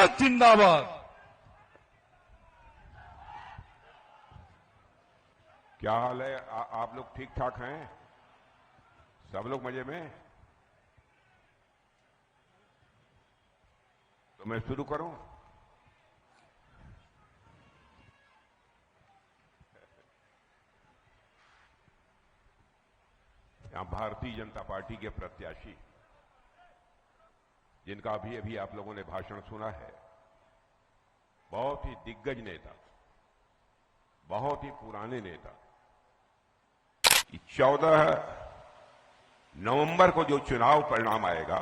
भारत जिंदाबाद। क्या हाल है? आप लोग ठीक ठाक हैं? सब लोग मजे में? तो मैं शुरू करूं? यहां भारतीय जनता पार्टी के प्रत्याशी, जिनका अभी अभी आप लोगों ने भाषण सुना है, बहुत ही दिग्गज नेता, बहुत ही पुराने नेता, 14 नवंबर को जो चुनाव परिणाम आएगा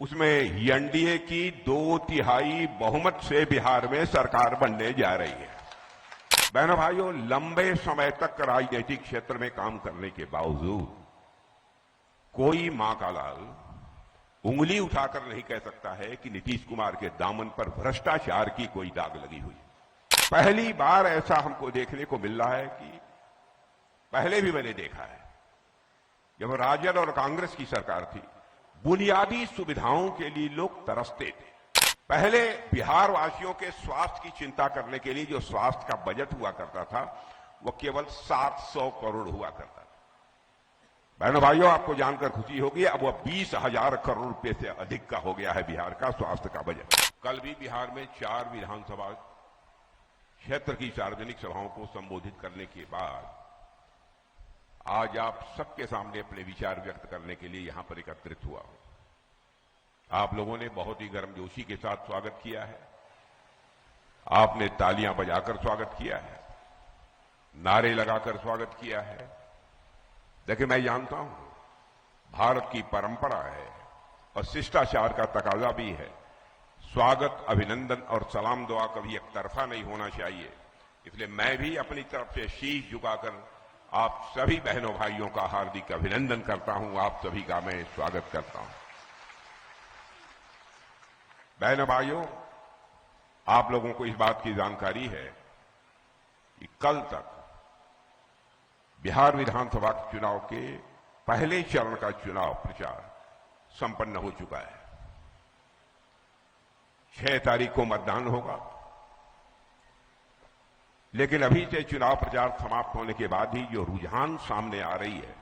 उसमें एनडीए की 2/3 बहुमत से बिहार में सरकार बनने जा रही है। बहनों भाइयों, लंबे समय तक राजनीतिक क्षेत्र में काम करने के बावजूद कोई मां का लाल उंगली उठाकर नहीं कह सकता है कि नीतीश कुमार के दामन पर भ्रष्टाचार की कोई दाग लगी हुई। पहली बार ऐसा हमको देखने को मिल रहा है कि पहले भी मैंने देखा है, जब राजद और कांग्रेस की सरकार थी, बुनियादी सुविधाओं के लिए लोग तरसते थे। पहले बिहार वासियों के स्वास्थ्य की चिंता करने के लिए जो स्वास्थ्य का बजट हुआ करता था, वो केवल 700 करोड़ हुआ करता था। बहनों भाइयों, आपको जानकर खुशी होगी, अब वह 20,000 करोड़ रुपए से अधिक का हो गया है बिहार का स्वास्थ्य का बजट। कल भी बिहार में 4 विधानसभा क्षेत्र की सार्वजनिक सभाओं को संबोधित करने के बाद आज आप सबके सामने अपने विचार व्यक्त करने के लिए यहां पर एकत्रित हुआ हूं। आप लोगों ने बहुत ही गर्मजोशी के साथ स्वागत किया है, आपने तालियां बजाकर स्वागत किया है, नारे लगाकर स्वागत किया है। देखिए, मैं जानता हूं भारत की परंपरा है और शिष्टाचार का तकाजा भी है, स्वागत, अभिनंदन और सलाम दुआ कभी एक तरफा नहीं होना चाहिए। इसलिए मैं भी अपनी तरफ से शीश झुकाकर आप सभी बहनों भाइयों का हार्दिक अभिनंदन करता हूं, आप सभी का मैं स्वागत करता हूं। बहनों भाइयों, आप लोगों को इस बात की जानकारी है कि कल तक बिहार विधानसभा चुनाव के पहले चरण का चुनाव प्रचार संपन्न हो चुका है। 6 तारीख को मतदान होगा, लेकिन अभी से चुनाव प्रचार समाप्त होने के बाद ही जो रुझान सामने आ रही है,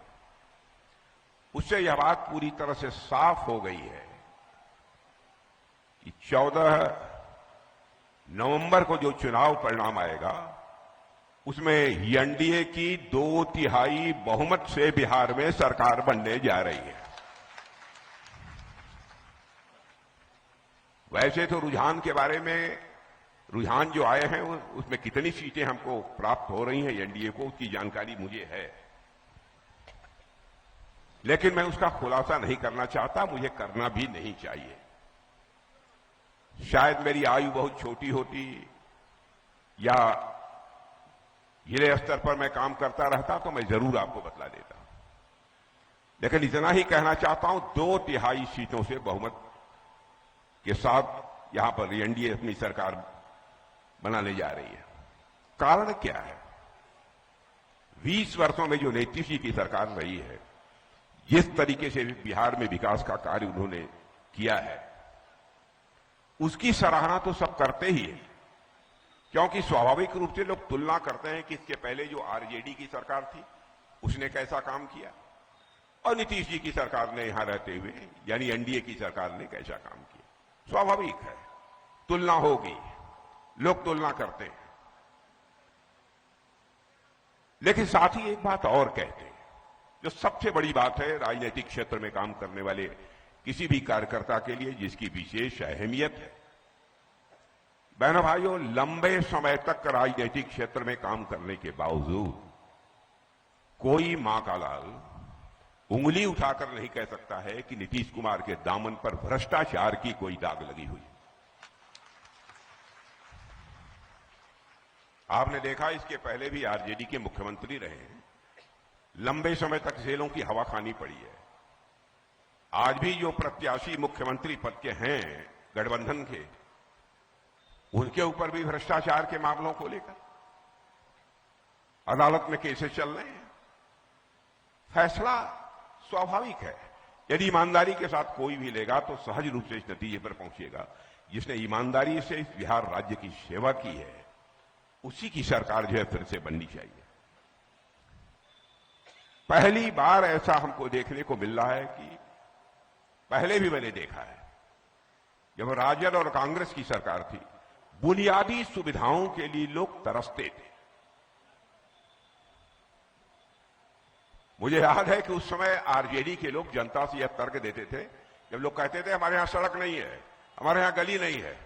उससे यह बात पूरी तरह से साफ हो गई है कि 14 नवंबर को जो चुनाव परिणाम आएगा उसमें एनडीए की 2/3 बहुमत से बिहार में सरकार बनने जा रही है। वैसे तो रुझान के बारे में, रुझान जो आए हैं उसमें कितनी सीटें हमको प्राप्त हो रही हैं एनडीए को, उसकी जानकारी मुझे है, लेकिन मैं उसका खुलासा नहीं करना चाहता, मुझे करना भी नहीं चाहिए। शायद मेरी आयु बहुत छोटी होती या जिले स्तर पर मैं काम करता रहता तो मैं जरूर आपको बतला देता, लेकिन इतना ही कहना चाहता हूं, 2/3 सीटों से बहुमत के साथ यहां पर एनडीए अपनी सरकार बनाने जा रही है। कारण क्या है? 20 वर्षों में जो नीतीश जी की सरकार रही है, जिस तरीके से बिहार में विकास का कार्य उन्होंने किया है, उसकी सराहना तो सब करते ही है, क्योंकि स्वाभाविक रूप से लोग तुलना करते हैं कि इसके पहले जो आरजेडी की सरकार थी उसने कैसा काम किया और नीतीश जी की सरकार ने यहां रहते हुए यानी एनडीए की सरकार ने कैसा काम किया। स्वाभाविक है, तुलना होगी, लोग तुलना करते हैं। लेकिन साथ ही एक बात और कहते हैं, जो सबसे बड़ी बात है राजनीतिक क्षेत्र में काम करने वाले किसी भी कार्यकर्ता के लिए, जिसकी विशेष अहमियत है। बहनों भाइयों, लंबे समय तक राजनीतिक क्षेत्र में काम करने के बावजूद कोई मां का लाल उंगली उठाकर नहीं कह सकता है कि नीतीश कुमार के दामन पर भ्रष्टाचार की कोई दाग लगी हुई। आपने देखा, इसके पहले भी आरजेडी के मुख्यमंत्री रहे हैं, लंबे समय तक जेलों की हवा खानी पड़ी है। आज भी जो प्रत्याशी मुख्यमंत्री पद के हैं गठबंधन के, उनके ऊपर भी भ्रष्टाचार के मामलों को लेकर अदालत में केसेस चल रहे हैं। फैसला स्वाभाविक है, यदि ईमानदारी के साथ कोई भी लेगा तो सहज रूप से इस नतीजे पर पहुंचेगा। जिसने ईमानदारी से इस बिहार राज्य की सेवा की है, उसी की सरकार जो है फिर से बननी चाहिए। पहली बार ऐसा हमको देखने को मिल रहा है कि पहले भी मैंने देखा है, जब राजद और कांग्रेस की सरकार थी, बुनियादी सुविधाओं के लिए लोग तरसते थे। मुझे याद है कि उस समय आरजेडी के लोग जनता से यह तर्क देते थे, जब लोग कहते थे हमारे यहां सड़क नहीं है, हमारे यहां गली नहीं है।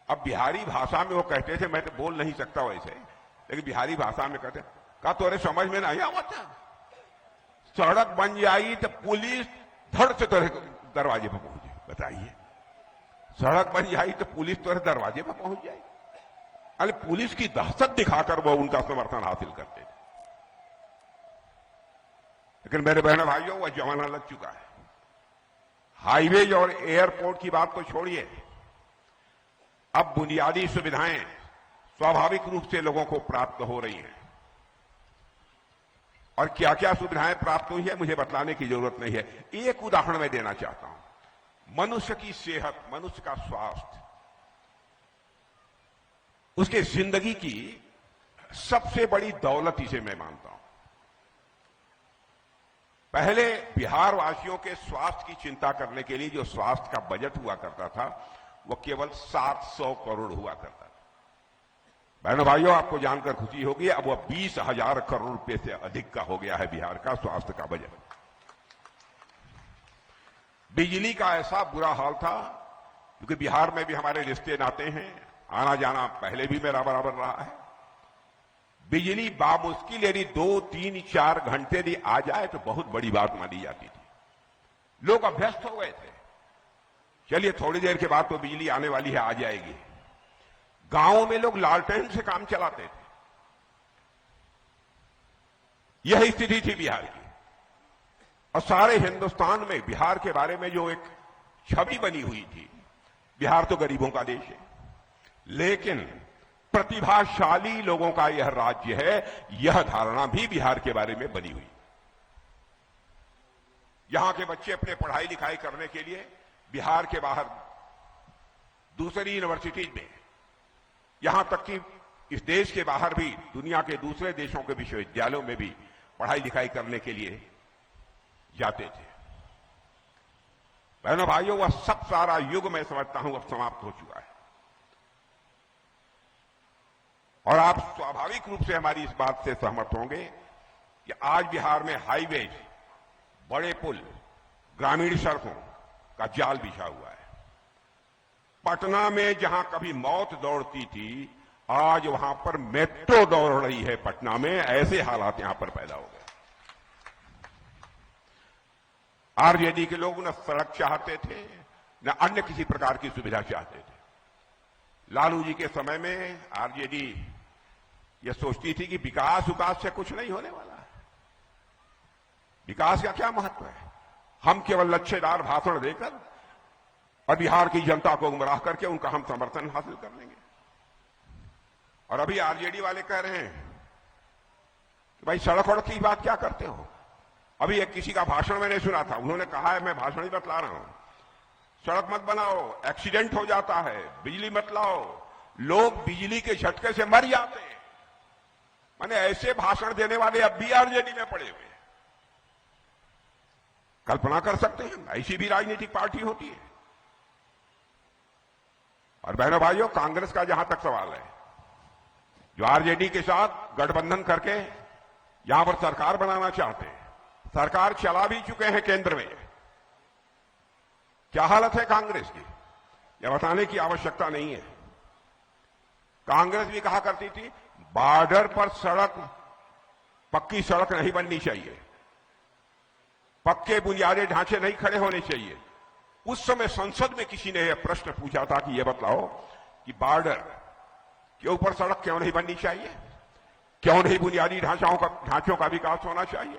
अब बिहारी भाषा में वो कहते थे, मैं तो बोल नहीं सकता वैसे, लेकिन बिहारी भाषा में कहते का तोरे समझ में नहीं आवता, सड़क बन जाई तो पुलिस धड़ से तोरे दरवाजे पर पहुंच जाए। बताइए, सड़क बन जाई तो पुलिस तोरे दरवाजे पर पहुंच जाए। अरे पुलिस की दहशत दिखाकर वो उनका समर्थन हासिल करते थे। लेकिन मेरे बहनों भाइयों, वह जमाना लग चुका है। हाईवेज और एयरपोर्ट की बात तो छोड़िए, अब बुनियादी सुविधाएं स्वाभाविक रूप से लोगों को प्राप्त हो रही हैं। और क्या क्या सुविधाएं प्राप्त हुई है मुझे बतलाने की जरूरत नहीं है। एक उदाहरण मैं देना चाहता हूं। मनुष्य की सेहत, मनुष्य का स्वास्थ्य, उसके जिंदगी की सबसे बड़ी दौलत इसे मैं मानता हूं। पहले बिहार वासियों के स्वास्थ्य की चिंता करने के लिए जो स्वास्थ्य का बजट हुआ करता था, वो केवल 700 करोड़ हुआ करता था। बहनों भाइयों, आपको जानकर खुशी होगी, अब वह 20,000 करोड़ रुपए से अधिक का हो गया है बिहार का स्वास्थ्य का बजट। बिजली का ऐसा बुरा हाल था, क्योंकि बिहार में भी हमारे रिश्ते नाते हैं, आना जाना पहले भी मेरा बराबर रहा है। बिजली बामुश्किल यदि 2, 3, 4 घंटे यदि आ जाए तो बहुत बड़ी बात मानी जाती थी। लोग अभ्यस्त हो गए थे, चलिए थोड़ी देर के बाद तो बिजली आने वाली है, आ जाएगी। गांवों में लोग लालटेन से काम चलाते थे। यही स्थिति थी बिहार की। और सारे हिंदुस्तान में बिहार के बारे में जो एक छवि बनी हुई थी, बिहार तो गरीबों का देश है, लेकिन प्रतिभाशाली लोगों का यह राज्य है, यह धारणा भी बिहार के बारे में बनी हुई। यहां के बच्चे अपने पढ़ाई लिखाई करने के लिए बिहार के बाहर दूसरी यूनिवर्सिटीज में, यहां तक कि इस देश के बाहर भी दुनिया के दूसरे देशों के विश्वविद्यालयों में भी पढ़ाई लिखाई करने के लिए जाते थे। बहनों भाइयों, वह सब सारा युग मैं समझता हूं अब समाप्त हो चुका है। और आप स्वाभाविक रूप से हमारी इस बात से सहमत होंगे कि आज बिहार में हाईवेज, बड़े पुल, ग्रामीण सड़कों का जाल बिछा हुआ है। पटना में जहां कभी मौत दौड़ती थी, आज वहां पर मेट्रो दौड़ रही है। पटना में ऐसे हालात यहां पर पैदा हो गए। आरजेडी के लोग न सड़क चाहते थे, न अन्य किसी प्रकार की सुविधा चाहते थे। लालू जी के समय में आरजेडी यह सोचती थी कि विकास से कुछ नहीं होने वाला है। विकास का क्या महत्व है? हम केवल लच्छेदार भाषण देकर और बिहार की जनता को गुमराह करके उनका हम समर्थन हासिल कर लेंगे। और अभी आरजेडी वाले कह रहे हैं कि भाई सड़क वड़क की बात क्या करते हो? अभी एक किसी का भाषण मैंने सुना था, उन्होंने कहा है, मैं भाषण ही बतला रहा हूं, सड़क मत बनाओ, एक्सीडेंट हो जाता है, बिजली मत लाओ, लोग बिजली के झटके से मर जाते हैं। माने ऐसे भाषण देने वाले अब भी आरजेडी में पड़े हुए हैं। कल्पना कर सकते हैं, ऐसी भी राजनीतिक पार्टी होती है। और बहनों भाइयों, कांग्रेस का जहां तक सवाल है, जो आरजेडी के साथ गठबंधन करके यहां पर सरकार बनाना चाहते हैं, सरकार चला भी चुके हैं केंद्र में। क्या हालत है कांग्रेस की, यह बताने की आवश्यकता नहीं है। कांग्रेस भी कहा करती थी बॉर्डर पर सड़क, पक्की सड़क नहीं बननी चाहिए, पक्के बुनियादी ढांचे नहीं खड़े होने चाहिए। उस समय संसद में किसी ने यह प्रश्न पूछा था कि यह बतलाओ कि बॉर्डर के ऊपर सड़क क्यों नहीं बननी चाहिए, क्यों नहीं बुनियादी ढांचों का विकास होना चाहिए।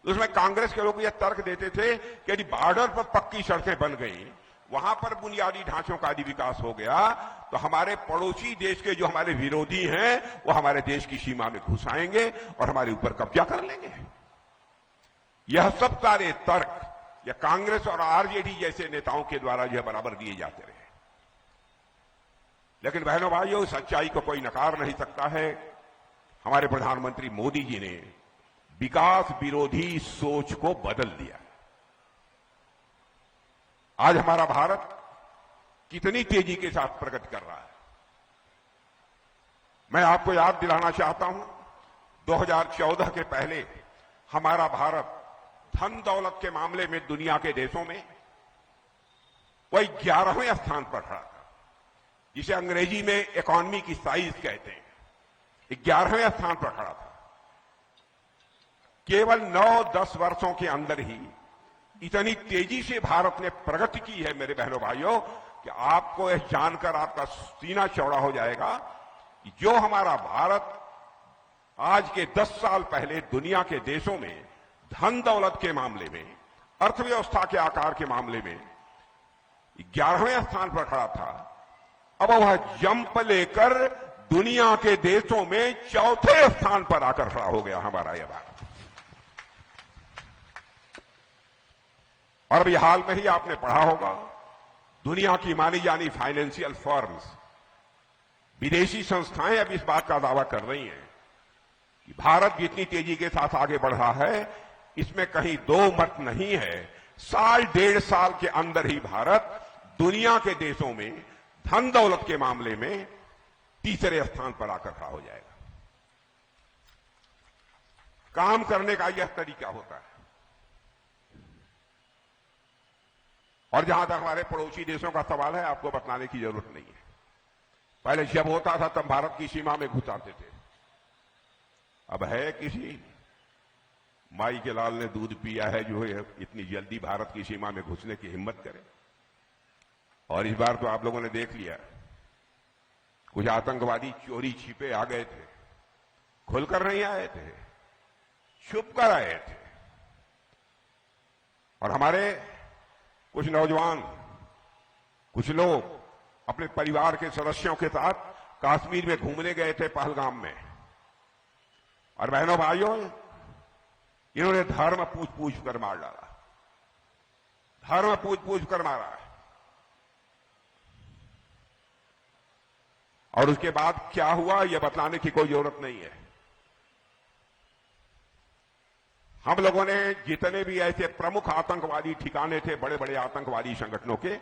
उसमें कांग्रेस के लोग यह तर्क देते थे कि यदि बॉर्डर पर पक्की सड़कें बन गई, वहां पर बुनियादी ढांचों का विकास हो गया, तो हमारे पड़ोसी देश के जो हमारे विरोधी हैं वो हमारे देश की सीमा में घुस आएंगे और हमारे ऊपर कब्जा कर लेंगे। यह सब सारे तर्क, या कांग्रेस और आरजेडी जैसे नेताओं के द्वारा जो बराबर दिए जाते रहे। लेकिन बहनों भाइयों, सच्चाई को कोई नकार नहीं सकता है। हमारे प्रधानमंत्री मोदी जी ने विकास विरोधी सोच को बदल दिया। आज हमारा भारत कितनी तेजी के साथ प्रगति कर रहा है। मैं आपको याद दिलाना चाहता हूं, 2014 के पहले हमारा भारत धन दौलत के मामले में दुनिया के देशों में वही 11वें स्थान पर खड़ा था, जिसे अंग्रेजी में इकोनॉमी की साइज कहते हैं। 11वें स्थान पर खड़ा था। केवल 9-10 वर्षों के अंदर ही इतनी तेजी से भारत ने प्रगति की है मेरे बहनों भाइयों, कि आपको यह जानकर आपका सीना चौड़ा हो जाएगा कि जो हमारा भारत आज के 10 साल पहले दुनिया के देशों में धन दौलत के मामले में, अर्थव्यवस्था के आकार के मामले में 11वें स्थान पर खड़ा था, अब वह जंप लेकर दुनिया के देशों में 4थे स्थान पर आकर खड़ा हो गया हमारा यह भारत। और अभी हाल में ही आपने पढ़ा होगा, दुनिया की मानी जानी फाइनेंशियल फर्म्स, विदेशी संस्थाएं अब इस बात का दावा कर रही हैं कि भारत जितनी तेजी के साथ आगे बढ़ रहा है, इसमें कहीं दो मत नहीं है, 1.5 साल के अंदर ही भारत दुनिया के देशों में धन दौलत के मामले में तीसरे स्थान पर आकर खड़ा हो जाएगा। काम करने का यह तरीका होता है। और जहां तक हमारे पड़ोसी देशों का सवाल है, आपको बतलाने की जरूरत नहीं है। पहले जब होता था तब भारत की सीमा में घुस आते थे। अब है किसी माई के लाल ने दूध पिया है जो है इतनी जल्दी भारत की सीमा में घुसने की हिम्मत करे। और इस बार तो आप लोगों ने देख लिया, कुछ आतंकवादी चोरी छिपे आ गए थे, खुलकर नहीं आए थे, छुप कर आए थे। और हमारे कुछ नौजवान, कुछ लोग अपने परिवार के सदस्यों के साथ कश्मीर में घूमने गए थे, पहलगाम में। और बहनों भाइयों, इन्होंने धर्म पूछ कर मार डाला, धर्म पूछ कर मारा है। और उसके बाद क्या हुआ यह बतलाने की कोई जरूरत नहीं है। हम लोगों ने जितने भी ऐसे प्रमुख आतंकवादी ठिकाने थे, बड़े बड़े आतंकवादी संगठनों के,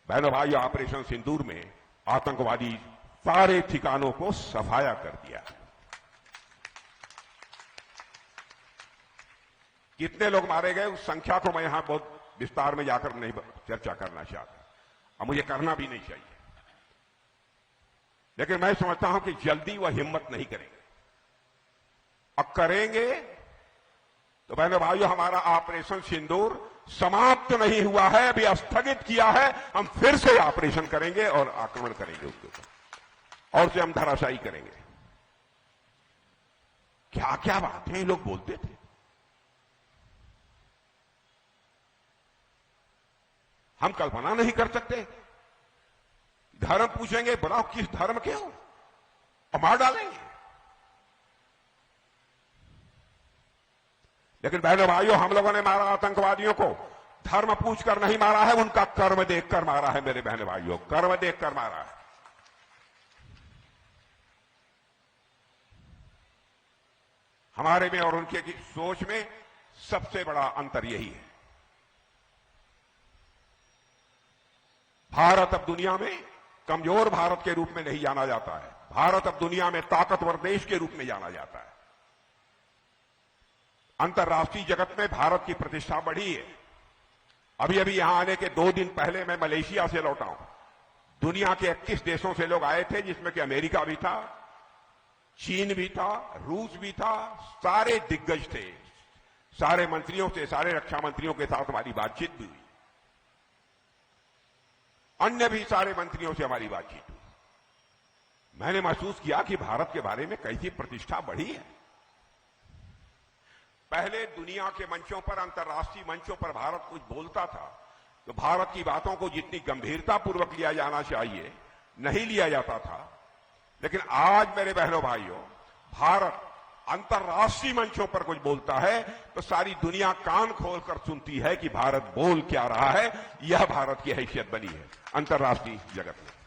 बहनों भाइयों, ऑपरेशन सिंदूर में आतंकवादी सारे ठिकानों को सफाया कर दिया। कितने लोग मारे गए उस संख्या को मैं यहां बहुत विस्तार में जाकर नहीं चर्चा करना चाहता, और मुझे करना भी नहीं चाहिए। लेकिन मैं समझता हूं कि जल्दी वह हिम्मत नहीं करेंगे। अब करेंगे तो बहनों भाइयों, हमारा ऑपरेशन सिंदूर समाप्त नहीं हुआ है, अभी स्थगित किया है। हम फिर से ऑपरेशन करेंगे और आक्रमण करेंगे उसके ऊपर, और उसे हम धराशायी करेंगे। क्या क्या बातें ये लोग बोलते थे। हम कल्पना नहीं कर सकते। धर्म पूछेंगे, बनाओ किस धर्म के हो, और मार डालेंगे। लेकिन बहनों भाइयों, हम लोगों ने मारा आतंकवादियों को धर्म पूछकर नहीं मारा है, उनका कर्म देखकर मारा है मेरे बहनों भाइयों, कर्म देखकर मारा है। हमारे में और उनके की सोच में सबसे बड़ा अंतर यही है। भारत अब दुनिया में कमजोर भारत के रूप में नहीं जाना जाता है, भारत अब दुनिया में ताकतवर देश के रूप में जाना जाता है। अंतर्राष्ट्रीय जगत में भारत की प्रतिष्ठा बढ़ी है। अभी अभी यहां आने के 2 दिन पहले मैं मलेशिया से लौटा हूं। दुनिया के 21 देशों से लोग आए थे, जिसमें कि अमेरिका भी था, चीन भी था, रूस भी था, सारे दिग्गज थे। सारे मंत्रियों से, सारे रक्षा मंत्रियों के साथ हमारी बातचीत भी हुई, अन्य भी सारे मंत्रियों से हमारी बातचीत हुई। मैंने महसूस किया कि भारत के बारे में कैसी प्रतिष्ठा बढ़ी है। पहले दुनिया के मंचों पर, अंतर्राष्ट्रीय मंचों पर भारत कुछ बोलता था तो भारत की बातों को जितनी गंभीरतापूर्वक लिया जाना चाहिए नहीं लिया जाता था। लेकिन आज मेरे बहनों भाइयों, भारत अंतर्राष्ट्रीय मंचों पर कुछ बोलता है तो सारी दुनिया कान खोलकर सुनती है कि भारत बोल क्या रहा है। यह भारत की हैसियत बनी है अंतर्राष्ट्रीय जगत में।